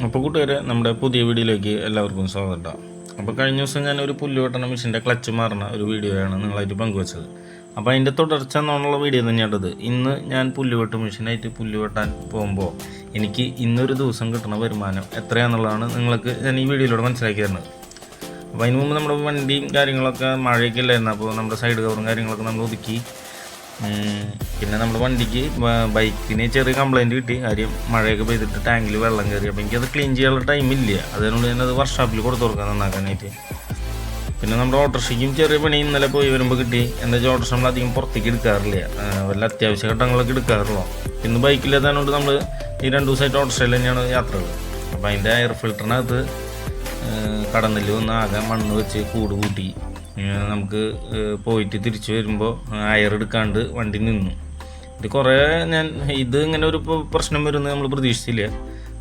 അപ്പോൾ കൂട്ടുകാരെ, നമ്മുടെ പുതിയ വീഡിയോയിലേക്ക് എല്ലാവർക്കും സ്വാഗതം. അപ്പോൾ കഴിഞ്ഞ ദിവസം ഞാനൊരു പുല്ല് വെട്ടണ മെഷീൻ്റെ ക്ലച്ച് മാറുന്ന ഒരു വീഡിയോയാണ് നിങ്ങളായിട്ട് പങ്കുവച്ചത്. അപ്പോൾ അതിൻ്റെ തുടർച്ച എന്നുള്ള വീഡിയോ തന്നെയാണത്. ഇന്ന് ഞാൻ പുല്ല് വെട്ട് മെഷീനായിട്ട് പുല്ല് വെട്ടാൻ പോകുമ്പോൾ എനിക്ക് ഇന്നൊരു ദിവസം കിട്ടുന്ന വരുമാനം എത്രയാണെന്നുള്ളതാണ് നിങ്ങൾക്ക് ഞാൻ ഈ വീഡിയോയിലൂടെ മനസ്സിലാക്കി തരുന്നത്. അപ്പോൾ അതിന് മുമ്പ് നമ്മുടെ വണ്ടിയും കാര്യങ്ങളൊക്കെ മഴയൊക്കെ ഇല്ലായിരുന്നു. അപ്പോൾ നമ്മുടെ സൈഡ് കവറും കാര്യങ്ങളൊക്കെ നമ്മൾ ഒതുക്കി. പിന്നെ നമ്മുടെ വണ്ടിക്ക് ബൈക്കിന് ചെറിയ കംപ്ലയിൻറ്റ് കിട്ടി. കാര്യം മഴയൊക്കെ പെയ്തിട്ട് ടാങ്കിൽ വെള്ളം കയറി. അപ്പോൾ എനിക്കത് ക്ലീൻ ചെയ്യാനുള്ള ടൈമില്ല. അതുകൊണ്ട് ഞാനത് വർക്ക്ഷോപ്പിൽ കൊടുത്തു കൊടുക്കാൻ നന്നാക്കാനായിട്ട്. പിന്നെ നമ്മുടെ ഓട്ടോറിക്ഷയ്ക്കും ചെറിയ പണി ഇന്നലെ പോയി വരുമ്പോൾ കിട്ടി. എന്താ വെച്ചാൽ ഓട്ടോറിക്ഷ നമ്മൾ അധികം പുറത്തേക്ക് എടുക്കാറില്ല, വല്ല അത്യാവശ്യ ഘട്ടങ്ങളൊക്കെ എടുക്കാറുള്ളൂ. ഇന്ന് ബൈക്കില്ലാത്തതുകൊണ്ട് നമ്മൾ ഈ 2 ദിവസമായിട്ട് ഓട്ടോറിക്ഷയിൽ തന്നെയാണ് യാത്രകൾ. അപ്പോൾ അതിൻ്റെ എയർ ഫിൽറ്ററിനകത്ത് കടന്നില് വന്ന് ആകെ മണ്ണ് വെച്ച് കൂട് കൂട്ടി. നമുക്ക് പോയിട്ട് തിരിച്ചു വരുമ്പോൾ അയർ എടുക്കാണ്ട് വണ്ടി നിന്നു. ഇത് ഇങ്ങനെ ഒരു പ്രശ്നം വരുന്നത് നമ്മൾ പ്രതീക്ഷിച്ചില്ല.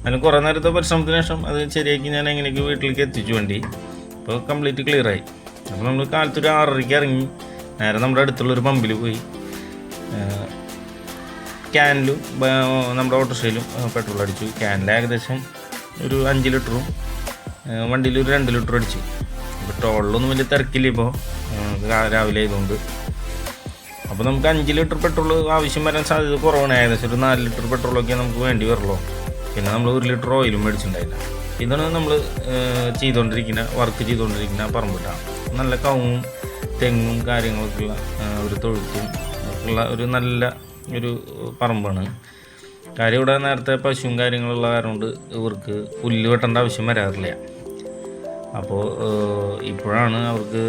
അതിന് കുറേ നേരത്തെ പരിശ്രമത്തിന് ശേഷം അത് ശരിയാക്കി ഞാൻ എങ്ങനെയൊക്കെ വീട്ടിലേക്ക് എത്തിച്ചു വണ്ടി. ഇപ്പോൾ കംപ്ലീറ്റ് ക്ലിയറായി. അപ്പോൾ നമ്മൾ കാലത്തൊരു 6:30 ഇറങ്ങി നേരെ നമ്മുടെ അടുത്തുള്ളൊരു പമ്പിൽ പോയി ക്യാനിലും നമ്മുടെ ഓട്ടോറിക്ഷയിലും പെട്രോൾ അടിച്ചു. ക്യാനിൽ ഏകദേശം ഒരു 5 ലിറ്ററും വണ്ടിയിൽ ഒരു 2 ലിറ്റർ അടിച്ചു. പെട്രോളിലൊന്നും വലിയ തിരക്കില്ല ഇപ്പോൾ രാവിലെ ആയതുകൊണ്ട്. അപ്പോൾ നമുക്ക് 5 ലിറ്റർ പെട്രോൾ ആവശ്യം വരാൻ സാധ്യത കുറവാണ്. ഏകദേശം ഒരു 4 ലിറ്റർ പെട്രോളൊക്കെ നമുക്ക് വേണ്ടി വരുള്ളൂ. പിന്നെ നമ്മൾ 1 ലിറ്റർ ഓയിലും മേടിച്ചിട്ടുണ്ടായില്ല. ഇതാണ് നമ്മൾ വർക്ക് ചെയ്തുകൊണ്ടിരിക്കുന്ന പറമ്പിട്ടാണ്. നല്ല കവുങ്ങും തെങ്ങും കാര്യങ്ങളൊക്കെയുള്ള ഒരു തൊഴുത്തും ഉള്ള ഒരു നല്ല ഒരു പറമ്പാണ്. കാര്യം ഇവിടെ നേരത്തെ പശുവും കാര്യങ്ങളുള്ള കാരണം കൊണ്ട് ഇവർക്ക് പുല്ല് വെട്ടേണ്ട ആവശ്യം വരാറില്ല. അപ്പോൾ ഇപ്പോഴാണ് അവർക്ക്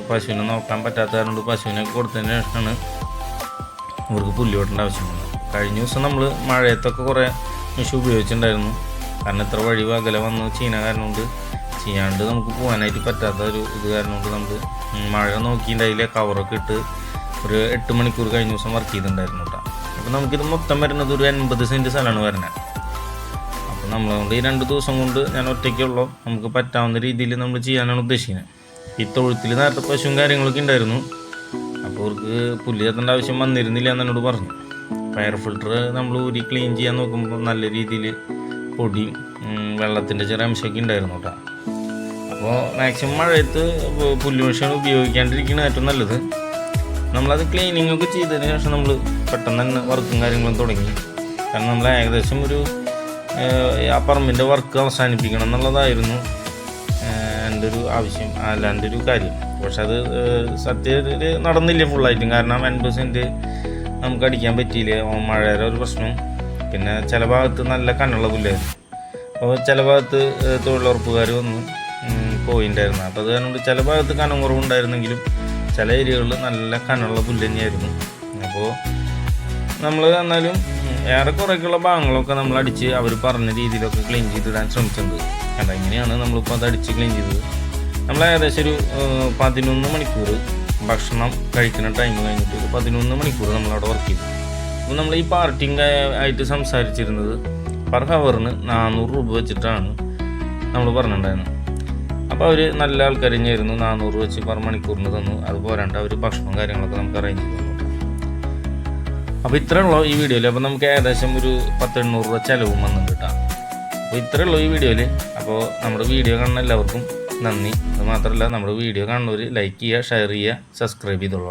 പശുവിനെ നോക്കാൻ പറ്റാത്ത കാരണം കൊണ്ട് പശുവിനെ കൊടുത്തതിന് ശേഷമാണ് ഇവർക്ക് പുല്ല് വെട്ടേണ്ട ആവശ്യം വന്നത്. കഴിഞ്ഞ ദിവസം നമ്മൾ മഴയത്തൊക്കെ കുറേ മെഷീൻ ഉപയോഗിച്ചിട്ടുണ്ടായിരുന്നു. കാരണം ഇത്ര വഴി അകലെ വന്ന് ചീന കാരണം കൊണ്ട് ചെയ്യാണ്ട് നമുക്ക് പോകാനായിട്ട് പറ്റാത്ത ഒരു കാരണം കൊണ്ട് നമ്മൾ മഴ നോക്കിയിട്ടുണ്ടായില്ല. കവറൊക്കെ ഇട്ട് ഒരു 8 മണിക്കൂർ കഴിഞ്ഞ ദിവസം വർക്ക് ചെയ്തിട്ടുണ്ടായിരുന്നു കേട്ടോ. അപ്പോൾ നമുക്കിത് മൊത്തം വരുന്നത് ഒരു 80 സെൻറ്റ് സ്ഥലമാണ് വരുന്നത്. അപ്പോൾ നമ്മളതുകൊണ്ട് ഈ 2 ദിവസം കൊണ്ട് ഞാൻ ഒറ്റയ്ക്കുള്ളൂ നമുക്ക് പറ്റാവുന്ന രീതിയിൽ നമ്മൾ ചെയ്യാനാണ് ഉദ്ദേശിക്കുന്നത്. ഈ തൊഴുത്തിൽ നേരത്തെ പശുവും കാര്യങ്ങളൊക്കെ ഉണ്ടായിരുന്നു. അപ്പോൾ അവർക്ക് പുല്ല് ചേർത്തേണ്ട ആവശ്യം വന്നിരുന്നില്ല എന്നോട് പറഞ്ഞു. എയർ ഫിൽറ്റർ നമ്മൾ ഊരി ക്ലീൻ ചെയ്യാൻ നോക്കുമ്പോൾ നല്ല രീതിയിൽ പൊടിയും വെള്ളത്തിൻ്റെ ചെറിയ അംശമൊക്കെ ഉണ്ടായിരുന്നു കേട്ടോ. അപ്പോൾ മാക്സിമം മഴയത്ത് പുല്ല് മെഷീൻ ഉപയോഗിക്കാണ്ടിരിക്കുകയാണ് ഏറ്റവും നല്ലത്. നമ്മളത് ക്ലീനിങ് ഒക്കെ ചെയ്തതിന് ശേഷം നമ്മൾ പെട്ടെന്ന് തന്നെ വർക്കും കാര്യങ്ങളും തുടങ്ങി. കാരണം നമ്മൾ ഏകദേശം ഒരു ആ പറമ്പിൻ്റെ വർക്ക് അവസാനിപ്പിക്കണം എന്നുള്ളതായിരുന്നു എൻ്റെ ഒരു ആവശ്യം, അല്ല എൻ്റെ ഒരു കാര്യം. പക്ഷെ അത് സത്യത്തിൽ നടന്നില്ല ഫുള്ളായിട്ടും. കാരണം 80 സെൻറ്റ് നമുക്ക് അടിക്കാൻ പറ്റിയില്ല. മഴയുടെ ഒരു പ്രശ്നം. പിന്നെ ചില ഭാഗത്ത് നല്ല കനുള്ള പുല്ലായിരുന്നു. അപ്പോൾ ചില ഭാഗത്ത് തൊഴിലുറപ്പുകാർ വന്ന് പോയിട്ടുണ്ടായിരുന്നു. അപ്പോൾ അത് കാരണം ചില ഭാഗത്ത് കനം കുറവുണ്ടായിരുന്നെങ്കിലും ചില ഏരിയകളിൽ നല്ല കനുള്ള പുല്ല് തന്നെയായിരുന്നു. അപ്പോൾ നമ്മൾ എന്നാലും ഏറെക്കുറേക്കുള്ള ഭാഗങ്ങളൊക്കെ നമ്മൾ അടിച്ച് അവർ പറഞ്ഞ രീതിയിലൊക്കെ ക്ലീൻ ചെയ്തിടാൻ ശ്രമിച്ചിട്ടുണ്ട്. കാരണം ഇങ്ങനെയാണ് നമ്മളിപ്പോൾ അത് അടിച്ച് ക്ലീൻ ചെയ്തത്. നമ്മൾ ഏകദേശം ഒരു 11 മണിക്കൂർ ഭക്ഷണം കഴിക്കുന്ന ടൈം കഴിഞ്ഞിട്ട് ഒരു 11 മണിക്കൂർ നമ്മളവിടെ വർക്ക് ചെയ്തു. അപ്പോൾ നമ്മൾ ഈ പാർട്ടിങ് ആയിട്ട് സംസാരിച്ചിരുന്നത് പെർ ഹവറിന് 400 രൂപ വെച്ചിട്ടാണ് നമ്മൾ പറഞ്ഞിട്ടുണ്ടായിരുന്നത്. അപ്പോൾ അവർ നല്ല ആൾക്കാർ തന്നെയായിരുന്നു. 400 വെച്ച് പെർ മണിക്കൂറിന് തന്നു. അത് പോരാണ്ട് അവർ ഭക്ഷണവും കാര്യങ്ങളൊക്കെ നമുക്ക് അറേഞ്ച് ചെയ്തു തന്നു. അപ്പോൾ ഇത്രയേ ഉള്ളൂ ഈ വീഡിയോയിൽ. അപ്പോൾ നമുക്ക് ഏകദേശം ഒരു 10-800 രൂപ ചിലവും വന്നിട്ടുണ്ട് കേട്ടോ. അപ്പോൾ ഇത്രയേ ഉള്ളൂ ഈ വീഡിയോയിൽ. അപ്പോൾ നമ്മുടെ വീഡിയോ കാണുന്ന എല്ലാവർക്കും നന്ദി. അത് മാത്രമല്ല നമ്മുടെ വീഡിയോ കാണുന്നവർ ലൈക്ക് ചെയ്യുക, ഷെയർ ചെയ്യുക, സബ്സ്ക്രൈബ് ചെയ്തോളൂ.